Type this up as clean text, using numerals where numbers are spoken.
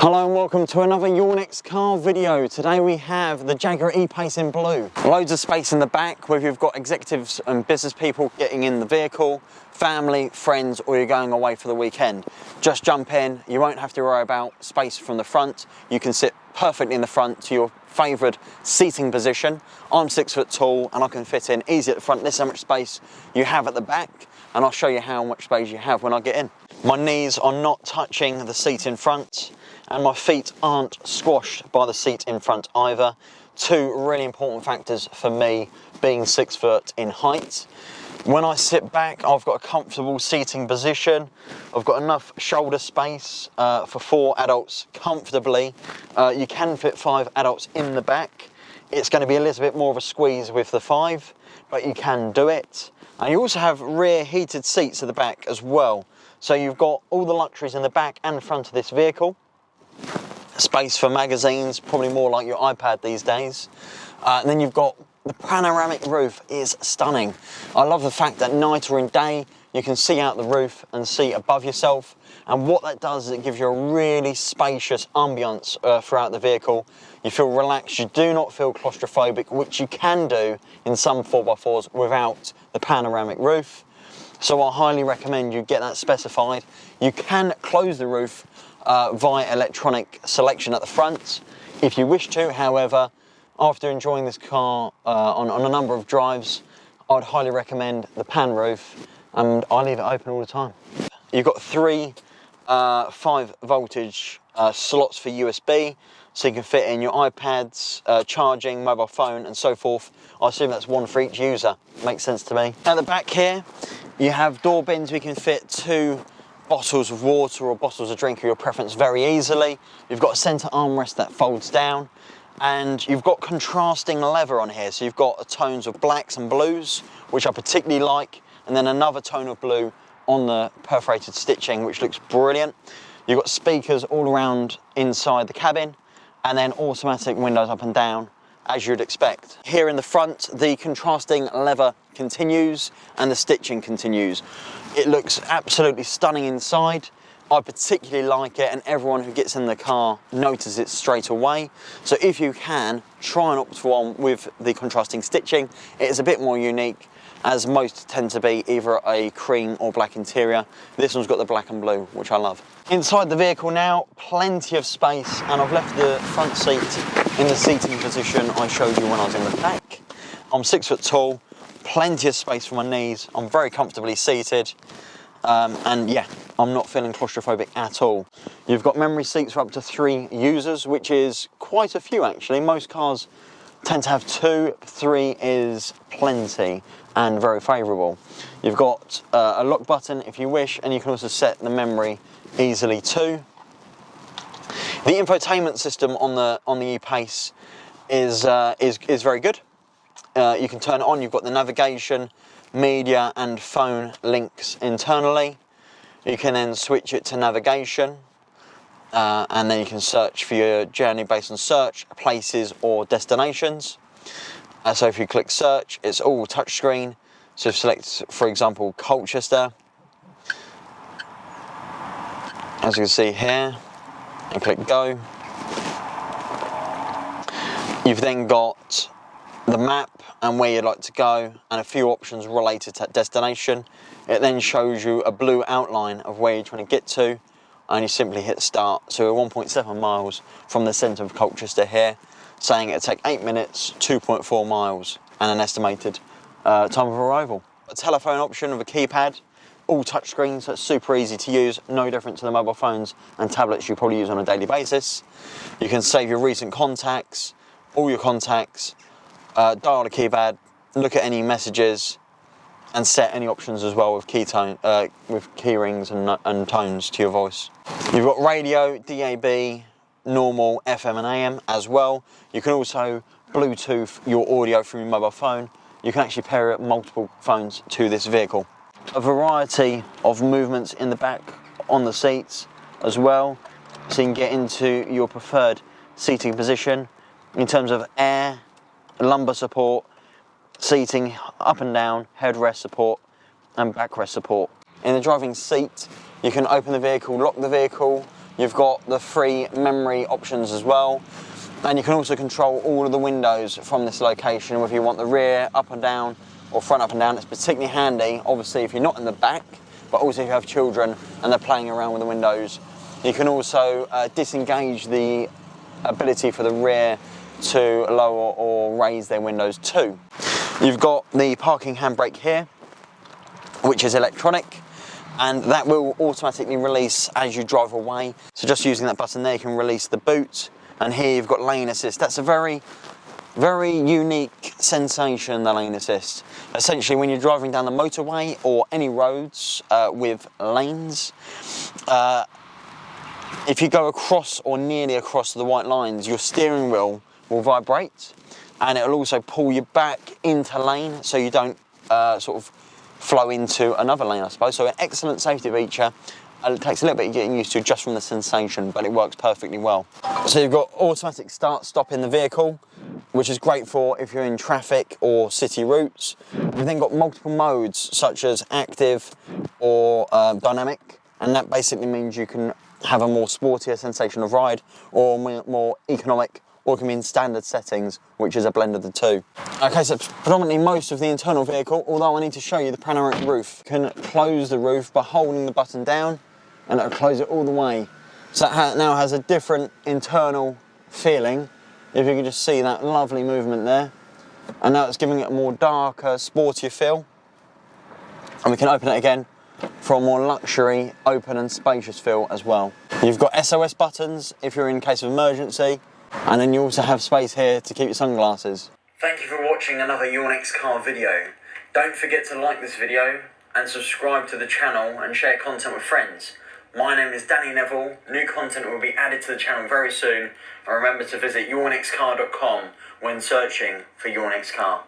Hello and welcome to another Your Next Car video. Today we have the Jaguar E-Pace in blue. Loads of space in the back, whether you've got executives and business people getting in the vehicle, family, friends, or you're going away for the weekend. Just jump in, you won't have to worry about space from the front. You can sit perfectly in the front to your favoured seating position. I'm 6 foot tall and I can fit in easy at the front. This is how much space you have at the back, and I'll show you how much space you have when I get in. My knees are not touching the seat in front, and my feet aren't squashed by the seat in front either. Two really important factors for me being 6 foot in height. When I sit back, I've got a comfortable seating position. I've got enough shoulder space for 4 adults comfortably. You can fit 5 adults in the back. It's going to be a little bit more of a squeeze with the 5, but you can do it. And you also have rear heated seats at the back as well. So you've got all the luxuries in the back and front of this vehicle. Space for magazines, probably more like your iPad these days. And then you've got the panoramic roof is stunning. I love the fact that night or in day, you can see out the roof and see above yourself. And what that does is it gives you a really spacious ambience throughout the vehicle. You feel relaxed, you do not feel claustrophobic, which you can do in some 4x4s without the panoramic roof. So I highly recommend you get that specified. You can close the roof via electronic selection at the front if you wish to. However, after enjoying this car on a number of drives, I'd highly recommend the pan roof, and I leave it open all the time. You've got 3 5 voltage slots for USB, so you can fit in your iPads, charging, mobile phone and so forth. I assume that's 1 for each user. Makes sense to me. At the back here, you have door bins. We can fit 2 bottles of water or bottles of drink of your preference very easily. You've got a centre armrest that folds down, and you've got contrasting leather on here. So you've got tones of blacks and blues, which I particularly like, and then another tone of blue on the perforated stitching, which looks brilliant. You've got speakers all around inside the cabin, and then automatic windows up and down, as you'd expect. Here in the front, the contrasting leather continues and the stitching continues. It looks absolutely stunning inside. I particularly like it, and everyone who gets in the car notices it straight away. So if you can, try and opt for one with the contrasting stitching. It is a bit more unique, as most tend to be either a cream or black interior. This one's got the black and blue, which I love. Inside the vehicle now, plenty of space, and I've left the front seat in the seating position I showed you when I was in the back. I'm 6 foot tall, plenty of space for my knees. I'm very comfortably seated, and yeah, I'm not feeling claustrophobic at all. You've got memory seats for up to 3 users, which is quite a few actually. Most cars tend to have 2, 3 is plenty and very favourable. You've got a lock button if you wish, and you can also set the memory easily too. The infotainment system on the E-Pace is very good. You can turn it on. You've got the navigation, media and phone links internally. You can then switch it to navigation, and then you can search for your journey based on search, places or destinations. So if you click search, it's all touchscreen. So select, for example, Colchester, as you can see here, and click go. You've then got the map and where you'd like to go, and a few options related to that destination. It then shows you a blue outline of where you're trying to get to, and you simply hit start. So we're 1.7 miles from the centre of Colchester here, saying it'll take 8 minutes, 2.4 miles, and an estimated time of arrival. A telephone option with a keypad, all touchscreen, so it's super easy to use, no different to the mobile phones and tablets you probably use on a daily basis. You can save your recent contacts, all your contacts, dial the keypad, look at any messages, and set any options as well with key rings and tones to your voice. You've got radio, DAB, normal, FM and AM as well. You can also Bluetooth your audio from your mobile phone. You can actually pair multiple phones to this vehicle. A variety of movements in the back on the seats as well, so you can get into your preferred seating position in terms of air, lumbar support, seating up and down, headrest support and backrest support. In the driving seat, you can open the vehicle, lock the vehicle, You've got the 3 memory options as well. And you can also control all of the windows from this location, whether you want the rear up and down or front up and down. It's particularly handy, obviously, if you're not in the back, but also if you have children and they're playing around with the windows. You can also disengage the ability for the rear to lower or raise their windows too. You've got the parking handbrake here, which is electronic, and that will automatically release as you drive away. So just using that button there, you can release the boot. And here you've got lane assist. That's a very, very unique sensation, the lane assist. Essentially, when you're driving down the motorway or any roads with lanes, if you go across or nearly across the white lines, your steering wheel will vibrate, and it will also pull you back into lane so you don't sort of flow into another lane, I suppose. So an excellent safety feature. It takes a little bit of getting used to just from the sensation, but it works perfectly well. So you've got automatic start-stop in the vehicle, which is great for if you're in traffic or city routes. You've then got multiple modes, such as active or dynamic, and that basically means you can have a more sportier sensation of ride, or more economic, or it can be in standard settings, which is a blend of the two. Okay, so predominantly most of the internal vehicle, although I need to show you the panoramic roof. You can close the roof by holding the button down, and it'll close it all the way. So that now has a different internal feeling, if you can just see that lovely movement there. And now it's giving it a more darker, sportier feel. And we can open it again for a more luxury, open and spacious feel as well. You've got SOS buttons if you're in case of emergency, and then you also have space here to keep your sunglasses. Thank you for watching another Your Next Car video. Don't forget to like this video and subscribe to the channel and share content with friends. My name is Danny Nevill. New content will be added to the channel very soon. And remember to visit yournextcar.com when searching for your next car.